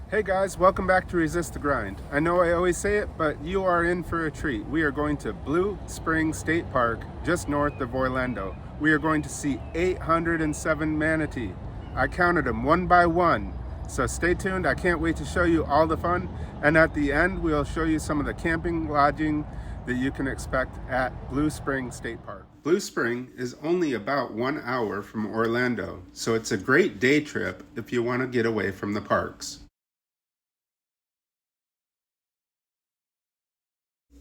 Hey guys, welcome back to Resist the Grind. I know I always say it, but you are in for a treat. We are going to Blue Spring State Park, just north of Orlando. We are going to see 807 manatee. I counted them one by one. So stay tuned, I can't wait to show you all the fun. And at the end, we'll show you some of the camping, lodging that you can expect at Blue Spring State Park. Blue Spring is only about 1 hour from Orlando, so it's a great day trip if you want to get away from the parks.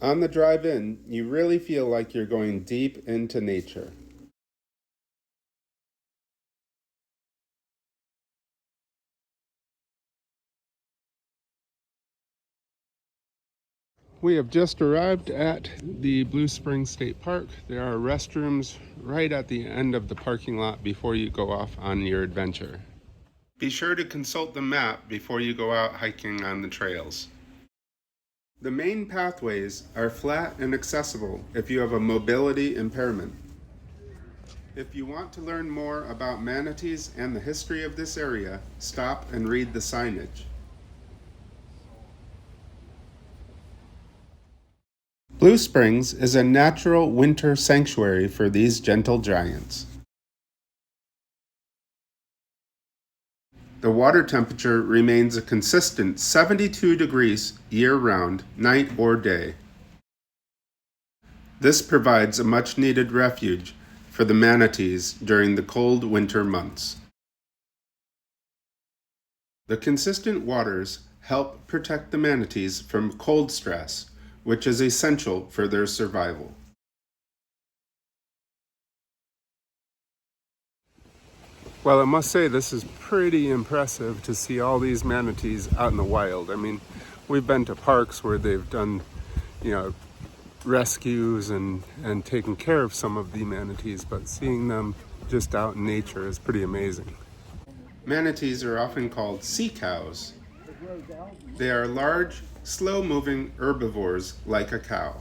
On the drive in, you really feel like you're going deep into nature. We have just arrived at the Blue Spring State Park. There are restrooms right at the end of the parking lot before you go off on your adventure. Be sure to consult the map before you go out hiking on the trails. The main pathways are flat and accessible if you have a mobility impairment. If you want to learn more about manatees and the history of this area, stop and read the signage. Blue Springs is a natural winter sanctuary for these gentle giants. The water temperature remains a consistent 72 degrees year-round, night or day. This provides a much-needed refuge for the manatees during the cold winter months. The consistent waters help protect the manatees from cold stress, which is essential for their survival. Well, I must say this is pretty impressive to see all these manatees out in the wild. I mean, we've been to parks where they've done, rescues and taken care of some of the manatees, but seeing them just out in nature is pretty amazing. Manatees are often called sea cows. They are large, slow-moving herbivores like a cow.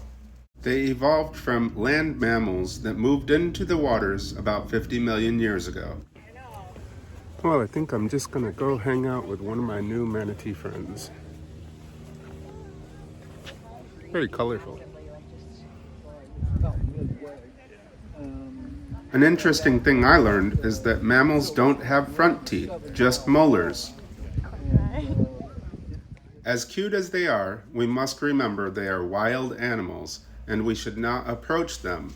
They evolved from land mammals that moved into the waters about 50 million years ago. Well, I think I'm just gonna go hang out with one of my new manatee friends. Very colorful. An interesting thing I learned is that mammals don't have front teeth, just molars. As cute as they are, we must remember they are wild animals and we should not approach them.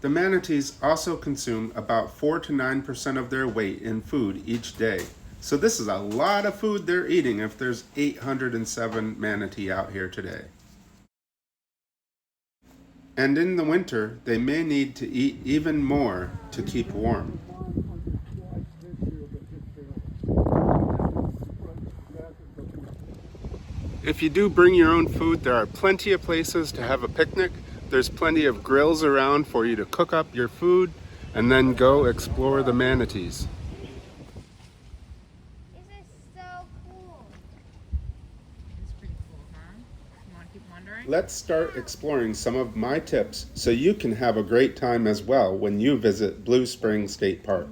The manatees also consume about 4 to 9% of their weight in food each day. So this is a lot of food they're eating if there's 807 manatee out here today. And in the winter, they may need to eat even more to keep warm. If you do bring your own food, there are plenty of places to have a picnic. There's plenty of grills around for you to cook up your food and then go explore the manatees. This is so cool. It's pretty cool, huh? You want to keep wandering? Let's start exploring some of my tips so you can have a great time as well when you visit Blue Spring State Park.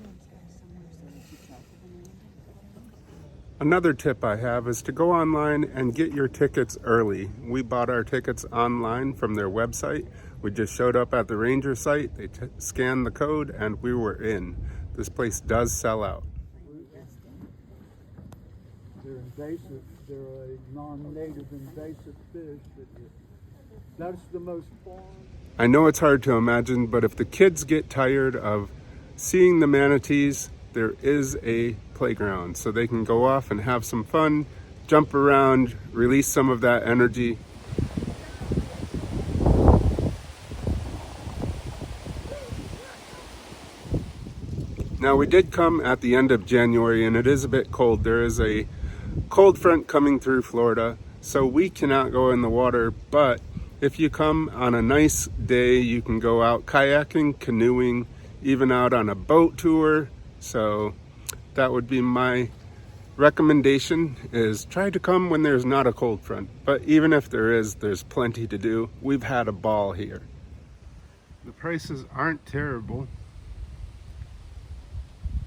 Another tip I have is to go online and get your tickets early. We bought our tickets online from their website. We just showed up at the ranger site, they scanned the code, and we were in. This place does sell out. They're invasive. They're a non-native invasive fish. That's the most foreign. I know it's hard to imagine, but if the kids get tired of seeing the manatees, there is a playground so they can go off and have some fun, jump around, release some of that energy. Now we did come at the end of January and it is a bit cold. There is a cold front coming through Florida, so we cannot go in the water, but if you come on a nice day, you can go out kayaking, canoeing, even out on a boat tour. So that would be my Recommendation is try to come when there's not a cold front, but even if there is, there's plenty to do. We've had a ball here. The prices aren't terrible,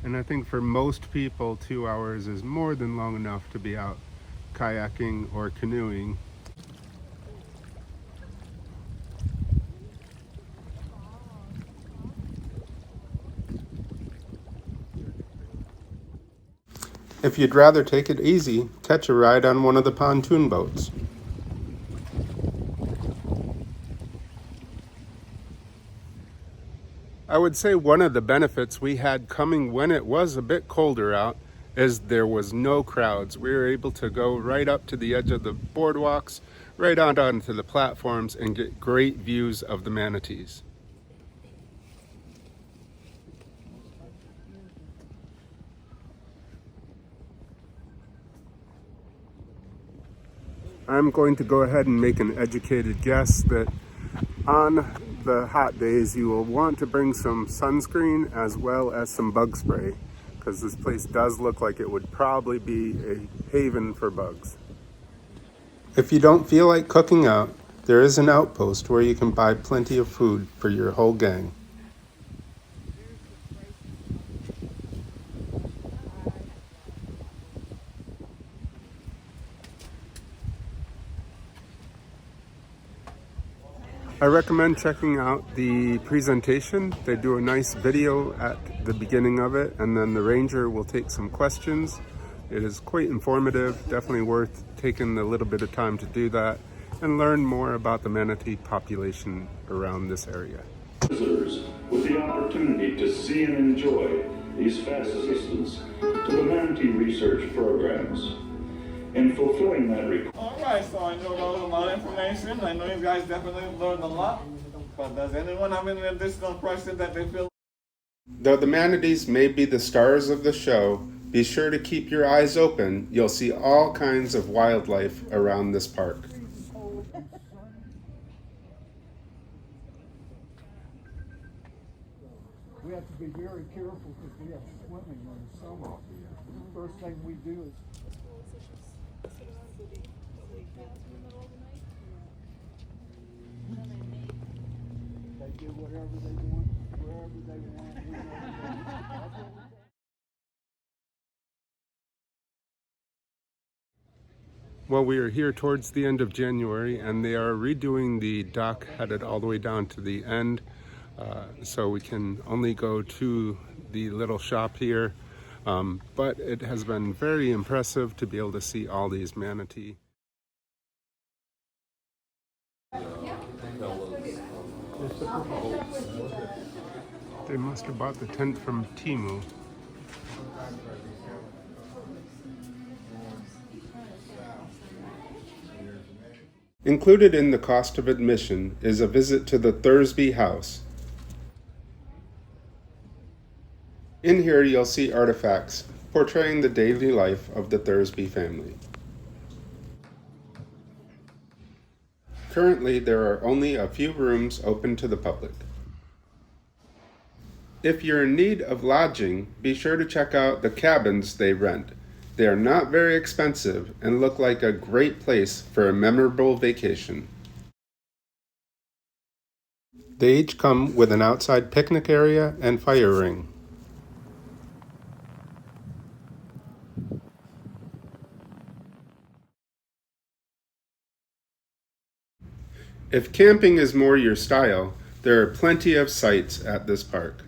and I think for most people 2 hours is more than long enough to be out kayaking or canoeing. If you'd rather take it easy, catch a ride on one of the pontoon boats. I would say one of the benefits we had coming when it was a bit colder out is there was no crowds. We were able to go right up to the edge of the boardwalks, right out onto the platforms, and get great views of the manatees. I'm going to go ahead and make an educated guess that on the hot days you will want to bring some sunscreen as well as some bug spray, because this place does look like it would probably be a haven for bugs. If you don't feel like cooking out, there is an outpost where you can buy plenty of food for your whole gang. I recommend checking out the presentation. They do a nice video at the beginning of it, and then the ranger will take some questions. It is quite informative, definitely worth taking a little bit of time to do that and learn more about the manatee population around this area. Visitors with the opportunity to see and enjoy these fast assistants to the Manatee research programs. In fulfilling that requirement. Alright, so I know that was a lot of information. I know you guys definitely learned a lot. But does anyone have any additional questions that they feel? Though the manatees may be the stars of the show, be sure to keep your eyes open. You'll see all kinds of wildlife around this park. We have to be very careful because we have swimming in the summer. First thing we do is they do whatever they want, wherever they want. Well, we are here towards the end of January, and they are redoing the dock headed all the way down to the end, so we can only go to the little shop here, but it has been very impressive to be able to see all these manatee. They must have bought the tent from Temu. Included in the cost of admission is a visit to the Thursby house. In here you'll see artifacts portraying the daily life of the Thursby family. Currently, there are only a few rooms open to the public. If you're in need of lodging, be sure to check out the cabins they rent. They are not very expensive and look like a great place for a memorable vacation. They each come with an outside picnic area and fire ring. If camping is more your style, there are plenty of sites at this park.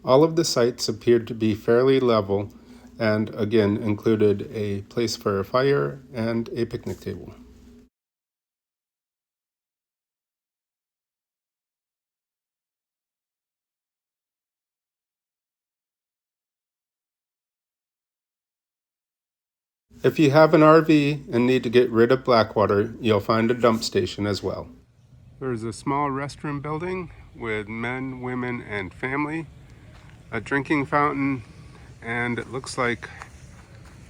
All of the sites appeared to be fairly level and again included a place for a fire and a picnic table. If you have an RV and need to get rid of Blackwater, you'll find a dump station as well. There's a small restroom building with men, women, and family, a drinking fountain, and it looks like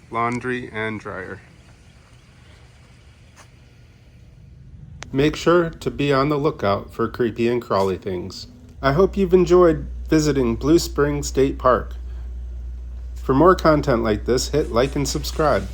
laundry and dryer. Make sure to be on the lookout for creepy and crawly things. I hope you've enjoyed visiting Blue Spring State Park. For more content like this, hit like and subscribe.